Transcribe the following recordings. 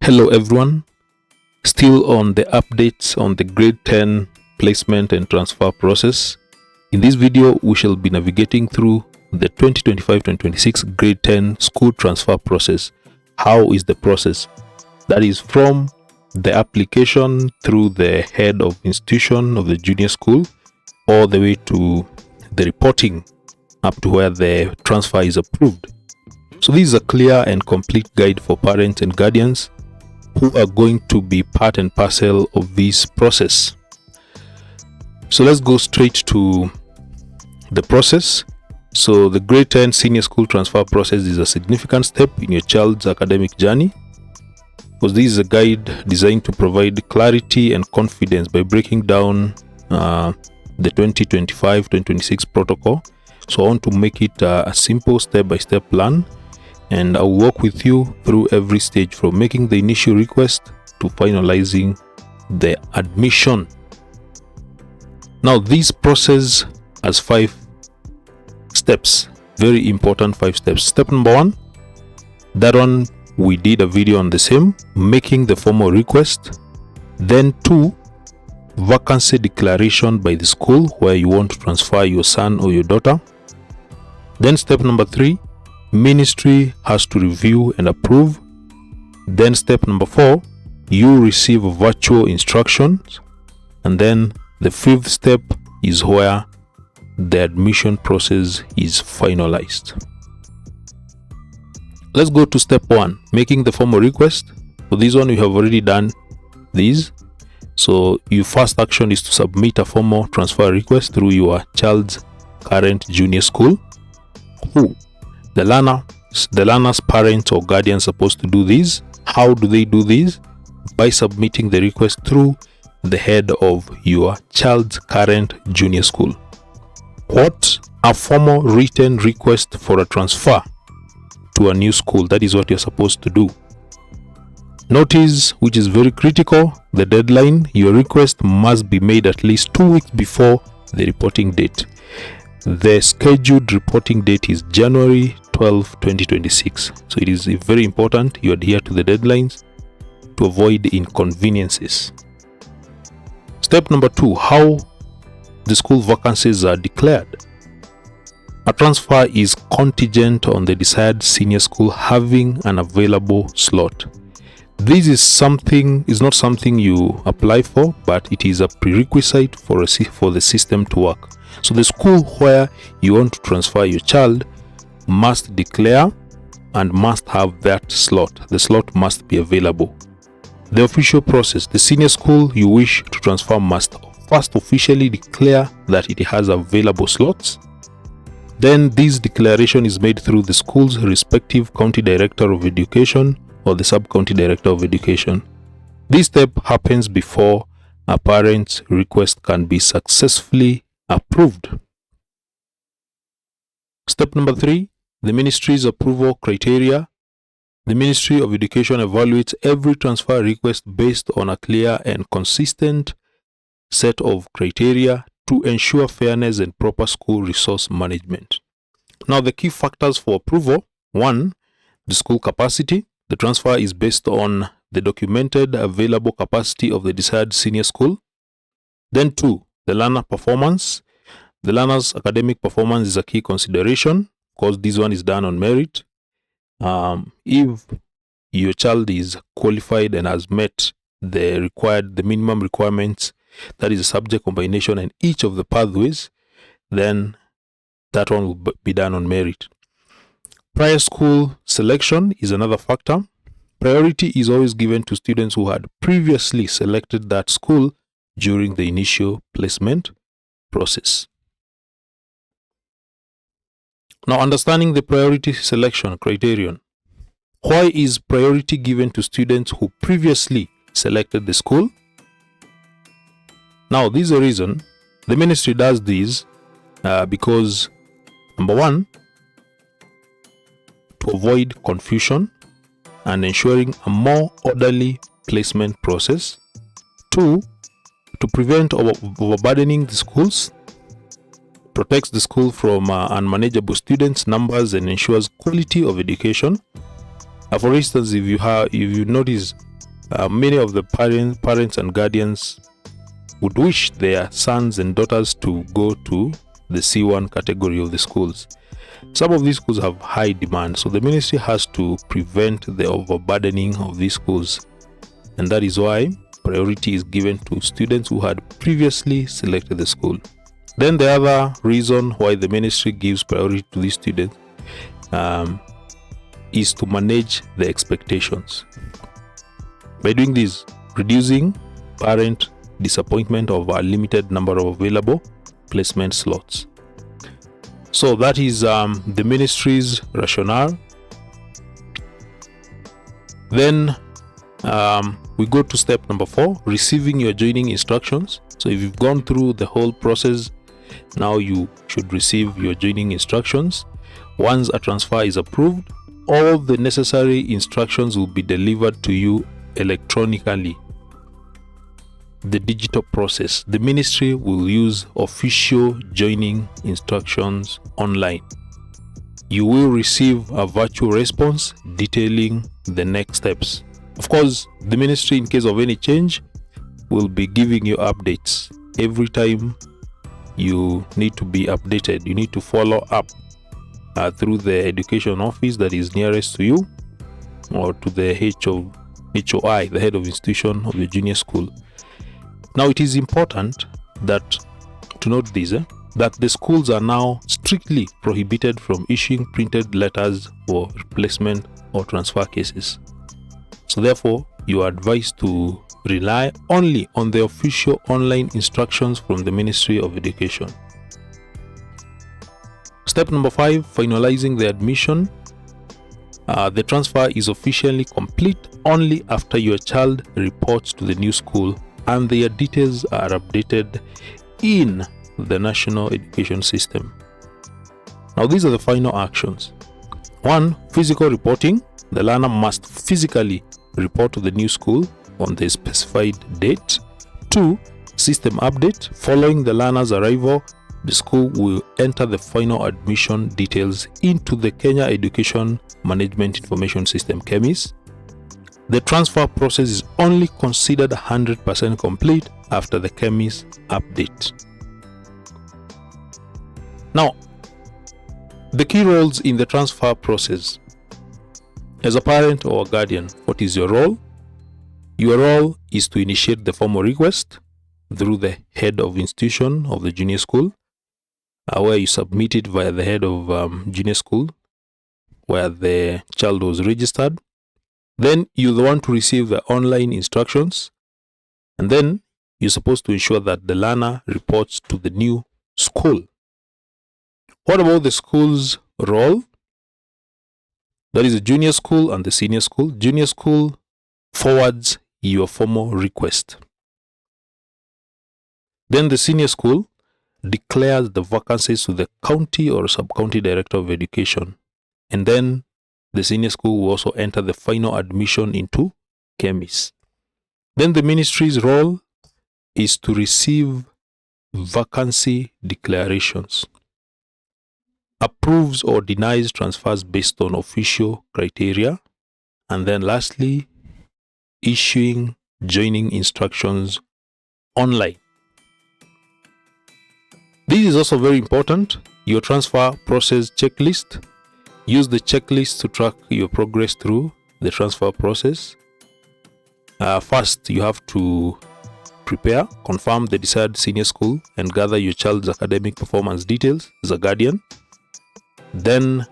Hello everyone, still on the updates on the grade 10 placement and transfer process. In this video we shall be navigating through the 2025-2026 grade 10 school transfer process. How is the process? That is from the application through the head of institution of the junior school all the way to the reporting up to where the transfer is approved. So this is a clear and complete guide for parents and guardians who are going to be part and parcel of this process. So let's go straight to the process. So the grade 10 senior school transfer process is a significant step in your child's academic journey, because this is a guide designed to provide clarity and confidence by breaking down the 2025-2026 protocol. So I want to make it a simple step-by-step plan, and I'll walk with you through every stage from making the initial request to finalizing the admission. Now this process has 5 steps, very important 5 steps. Step number 1, that one we did a video on the same, making the formal request. Then 2, vacancy declaration by the school where you want to transfer your son or your daughter. Then step number 3, ministry has to review and approve. Then step number 4, you receive virtual instructions. And then the 5th step is where the admission process is finalized. Let's go to step 1, making the formal request. For this one, we have already done these. So your first action is to submit a formal transfer request through your child's current junior school. Who? The learner's parents or guardians supposed to do this. How do they do this? By submitting the request through the head of your child's current junior school. What? A formal written request for a transfer to a new school. That is what you're supposed to do. Notice, which is very critical, the deadline. Your request must be made at least 2 weeks before the reporting date. The scheduled reporting date is January 12, 2026. So it is very important you adhere to the deadlines to avoid inconveniences. Step number 2, how the school vacancies are declared. A transfer is contingent on the desired senior school having an available slot. This is not something you apply for, but it is a prerequisite for the system to work. So the school where you want to transfer your child must declare and must have that slot. The slot must be available. The official process: the senior school you wish to transfer must first officially declare that it has available slots. Then this declaration is made through the school's respective county director of education or the sub-county director of education. This step happens before a parent's request can be successfully approved. Step number 3, the ministry's approval criteria. The Ministry of Education evaluates every transfer request based on a clear and consistent set of criteria to ensure fairness and proper school resource management. Now the key factors for approval: 1, the school capacity. The transfer is based on the documented available capacity of the desired senior school. Then 2, the learner performance. The learner's academic performance is a key consideration because this one is done on merit. If your child is qualified and has met the minimum requirements, that is a subject combination and each of the pathways, then that one will be done on merit. Prior school selection is another factor. Priority is always given to students who had previously selected that school during the initial placement process. Now, understanding the priority selection criterion. Why is priority given to students who previously selected the school? Now, this is a reason the ministry does this because, number 1, to avoid confusion and ensuring a more orderly placement process. 2, to prevent overburdening the schools, protects the school from unmanageable students numbers and ensures quality of education. For instance, if you notice Many of the parents and guardians would wish their sons and daughters to go to the C1 category of the schools. Some of these schools have high demand, so the ministry has to prevent the overburdening of these schools, and that is why priority is given to students who had previously selected the school. Then the other reason why the ministry gives priority to these students is to manage the expectations. By doing this, reducing parent disappointment of a limited number of available placement slots. So that is the ministry's rationale. Then we go to step number 4, receiving your joining instructions. So if you've gone through the whole process, now you should receive your joining instructions. Once a transfer is approved, all the necessary instructions will be delivered to you electronically. The digital process. The ministry will use official joining instructions online. You will receive a virtual response detailing the next steps. Of course, the ministry, in case of any change, will be giving you updates every time you need to be updated. You need to follow up through the education office that is nearest to you, or to the HOI, the head of institution of the junior school. Now, it is important to note this, that the schools are now strictly prohibited from issuing printed letters for replacement or transfer cases. So therefore, you are advised to rely only on the official online instructions from the Ministry of Education. Step number 5, finalizing the admission. The transfer is officially complete only after your child reports to the new school and their details are updated in the national education system. Now, these are the final actions. 1, physical reporting. The learner must physically report to the new school on the specified date. 2, system update. Following the learner's arrival, the school will enter the final admission details into the Kenya Education Management Information System, KEMIS. The transfer process is only considered 100% complete after the KEMIS update. Now, the key roles in the transfer process. As a parent or a guardian, what is your role? Your role is to initiate the formal request through the head of institution of the junior school, where you submit it via the head of junior school, where the child was registered. Then you're the one to receive the online instructions, and then you're supposed to ensure that the learner reports to the new school. What about the school's role? That is the junior school and the senior school. Junior school forwards your formal request. Then the senior school declares the vacancies to the county or sub-county director of education, and then the senior school will also enter the final admission into KEMIS. Then the ministry's role is to receive vacancy declarations, approves or denies transfers based on official criteria, and then lastly, issuing joining instructions online. This is also very important. Your transfer process checklist. Use the checklist to track your progress through the transfer process. First, you have to prepare, confirm the desired senior school, and gather your child's academic performance details as a guardian. Then,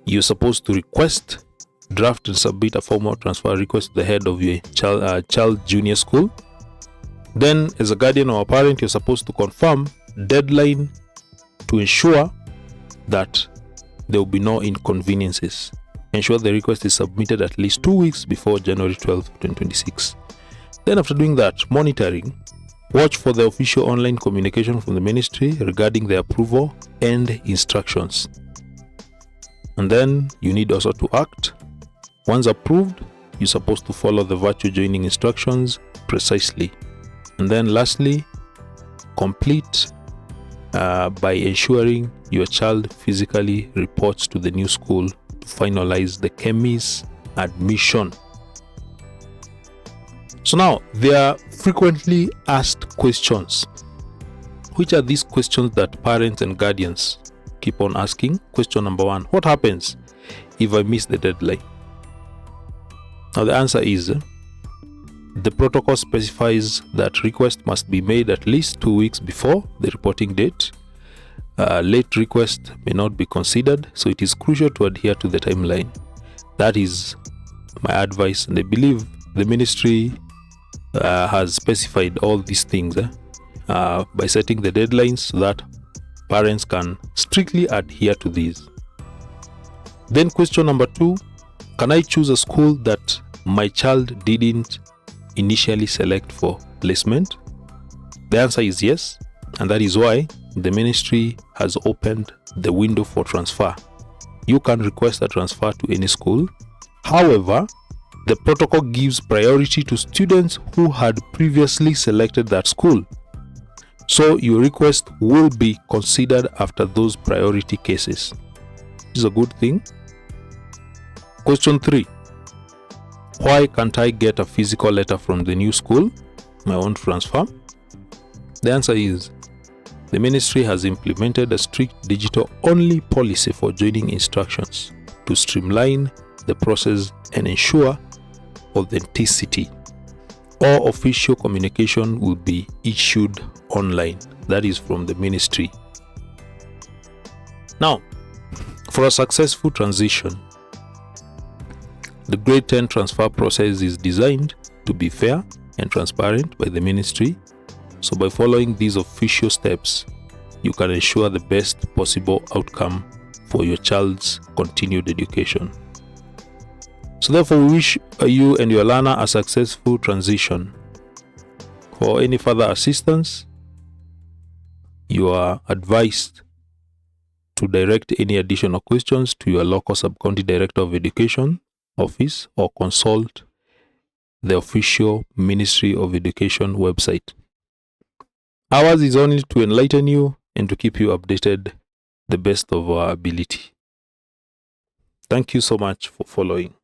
you're supposed to request, draft, and submit a formal transfer request to the head of your child junior school. Then, as a guardian or a parent, you're supposed to confirm deadline to ensure that there will be no inconveniences. Ensure the request is submitted at least 2 weeks before January 12, 2026. Then after doing that, monitoring. Watch for the official online communication from the ministry regarding the approval and instructions. And then you need also to act. Once approved, you're supposed to follow the virtual joining instructions precisely. And then lastly, complete by ensuring your child physically reports to the new school to finalize the KEMIS admission. So now, there are frequently asked questions. Which are these questions that parents and guardians keep on asking? Question number 1, what happens if I miss the deadline? Now the answer is, the protocol specifies that request must be made at least 2 weeks before the reporting date. Late request may not be considered, so it is crucial to adhere to the timeline. That is my advice, and I believe the ministry has specified all these things by setting the deadlines so that parents can strictly adhere to these. Then question number 2, can I choose a school that my child didn't initially select for placement? The answer is yes, and that is why the ministry has opened the window for transfer. You can request a transfer to any school. However, the protocol gives priority to students who had previously selected that school. So your request will be considered after those priority cases. This is a good thing. Question 3. Why can't I get a physical letter from the new school I want to transfer? The answer is, the ministry has implemented a strict digital-only policy for joining instructions to streamline the process and ensure authenticity. All official communication will be issued online. That is from the ministry. Now, for a successful transition, the grade 10 transfer process is designed to be fair and transparent by the ministry. So by following these official steps, you can ensure the best possible outcome for your child's continued education. So therefore, we wish you and your learner a successful transition. For any further assistance, you are advised to direct any additional questions to your local sub-county director of education office or consult the official Ministry of Education website. Ours is only to enlighten you and to keep you updated the best of our ability. Thank you so much for following.